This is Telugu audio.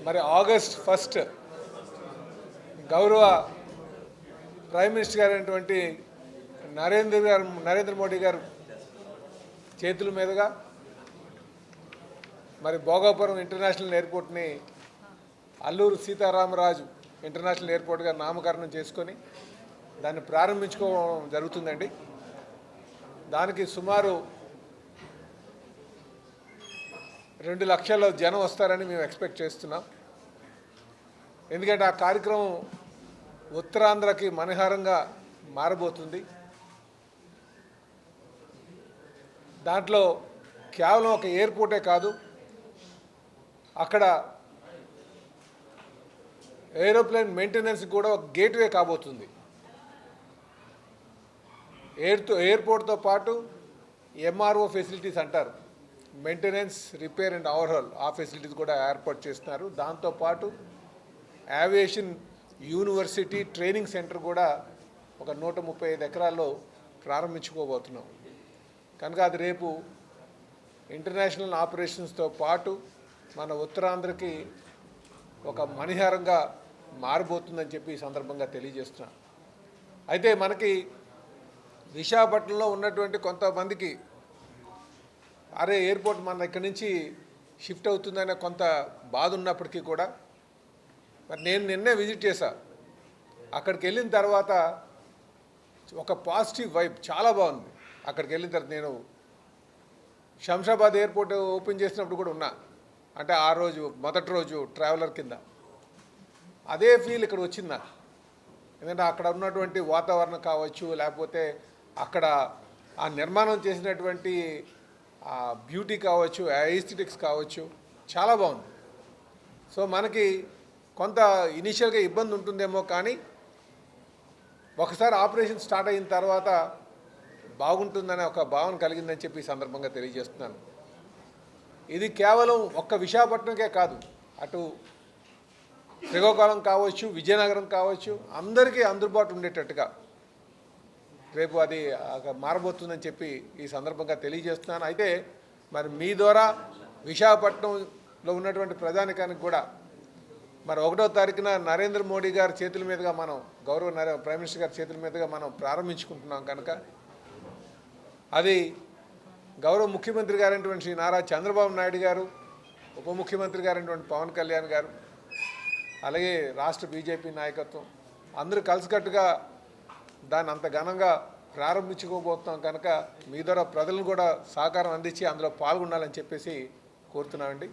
మరి ఆగస్ట్ 1 గౌరవ ప్రైమ్ మినిస్టర్ గారైనటువంటి నరేంద్ర మోడీ గారు చేతుల మీదుగా మరి భోగాపురం ఇంటర్నేషనల్ ఎయిర్పోర్ట్ని అల్లూరు సీతారామరాజు ఇంటర్నేషనల్ ఎయిర్పోర్ట్గా నామకరణం చేసుకొని దాన్ని ప్రారంభించుకోవడం జరుగుతుందండి. దానికి సుమారు 2 లక్షల జనం వస్తారని మేము ఎక్స్పెక్ట్ చేస్తున్నాం. ఎందుకంటే ఆ కార్యక్రమం ఉత్తరాంధ్రకి మనహారంగా మారబోతుంది. దాంట్లో కేవలం ఒక ఎయిర్పోర్టే కాదు, అక్కడ ఏరోప్లేన్ మెయింటెనెన్స్ కూడా ఒక గేట్వే కాబోతుంది. ఎయిర్పోర్ట్తో పాటు ఎంఆర్ఓ ఫెసిలిటీస్ అంటారు, మెయింటెనెన్స్, రిపేర్ అండ్ ఓవర్హాల్, ఆ ఫెసిలిటీస్ కూడా ఏర్పాటు చేస్తున్నారు. దాంతోపాటు ఏవియేషన్ యూనివర్సిటీ ట్రైనింగ్ సెంటర్ కూడా ఒక 135 ఎకరాల్లో ప్రారంభించుకోబోతున్నాం. కనుక అది రేపు ఇంటర్నేషనల్ ఆపరేషన్స్తో పాటు మన ఉత్తరాంధ్రకి ఒక మణిహారంగా మారబోతుందని చెప్పి ఈ సందర్భంగా తెలియజేస్తున్నాం. అయితే మనకి విశాఖపట్నంలో ఉన్నటువంటి కొంతమందికి అరే ఎయిర్పోర్ట్ మన ఇక్కడి నుంచి షిఫ్ట్ అవుతుందనే కొంత బాధ ఉన్నప్పటికీ కూడా మరి నేను నిన్నే విజిట్ చేశా. అక్కడికి వెళ్ళిన తర్వాత ఒక పాజిటివ్ వైబ్ చాలా బాగుంది. అక్కడికి వెళ్ళిన తర్వాత నేను శంషాబాద్ ఎయిర్పోర్ట్ ఓపెన్ చేసినప్పుడు కూడా ఉన్నా, అంటే ఆ రోజు మొదటి రోజు ట్రావెలర్ కింద. అదే ఫీల్ ఇక్కడ వచ్చింది నాకు. ఎందుకంటే అక్కడ ఉన్నటువంటి వాతావరణం కావచ్చు, లేకపోతే అక్కడ ఆ నిర్మాణం చేసినటువంటి ఆ బ్యూటీ కావచ్చు, ఎస్థెటిక్స్ కావచ్చు, చాలా బాగుంది. సో మనకి కొంత ఇనీషియల్గా ఇబ్బంది ఉంటుందేమో, కానీ ఒకసారి ఆపరేషన్ స్టార్ట్ అయిన తర్వాత బాగుంటుందనే ఒక భావన కలిగిందని చెప్పి ఈ సందర్భంగా తెలియజేస్తున్నాను. ఇది కేవలం ఒక్క విశాఖపట్నంకే కాదు, అటు శ్రీకాకుళం కావచ్చు, విజయనగరం కావచ్చు, అందరికీ అందుబాటు ఉండేటట్టుగా రేపు అది మారబోతుందని చెప్పి ఈ సందర్భంగా తెలియజేస్తున్నాను. అయితే మరి మీ ద్వారా విశాఖపట్నంలో ఉన్నటువంటి ప్రజానికానికి కూడా మరి 1వ తారీఖున నరేంద్ర మోడీ గారి చేతుల మీదుగా మనం, గౌరవ ప్రైమ్ మినిస్టర్ గారి చేతుల మీదుగా మనం ప్రారంభించుకుంటున్నాం. కనుక అది గౌరవ ముఖ్యమంత్రి గారైనటువంటి శ్రీ నారా చంద్రబాబు నాయుడు గారు, ఉప ముఖ్యమంత్రి గారైనటువంటి పవన్ కళ్యాణ్ గారు, అలాగే రాష్ట్ర బీజేపీ నాయకత్వం అందరూ కలిసికట్టుగా దాన్ని అంత ఘనంగా ప్రారంభించుకోబోతున్నాం. కనుక మీ ద్వారా ప్రజలను కూడా సహకారం అందించి అందులో పాల్గొనాలని చెప్పేసి కోరుతున్నామండి.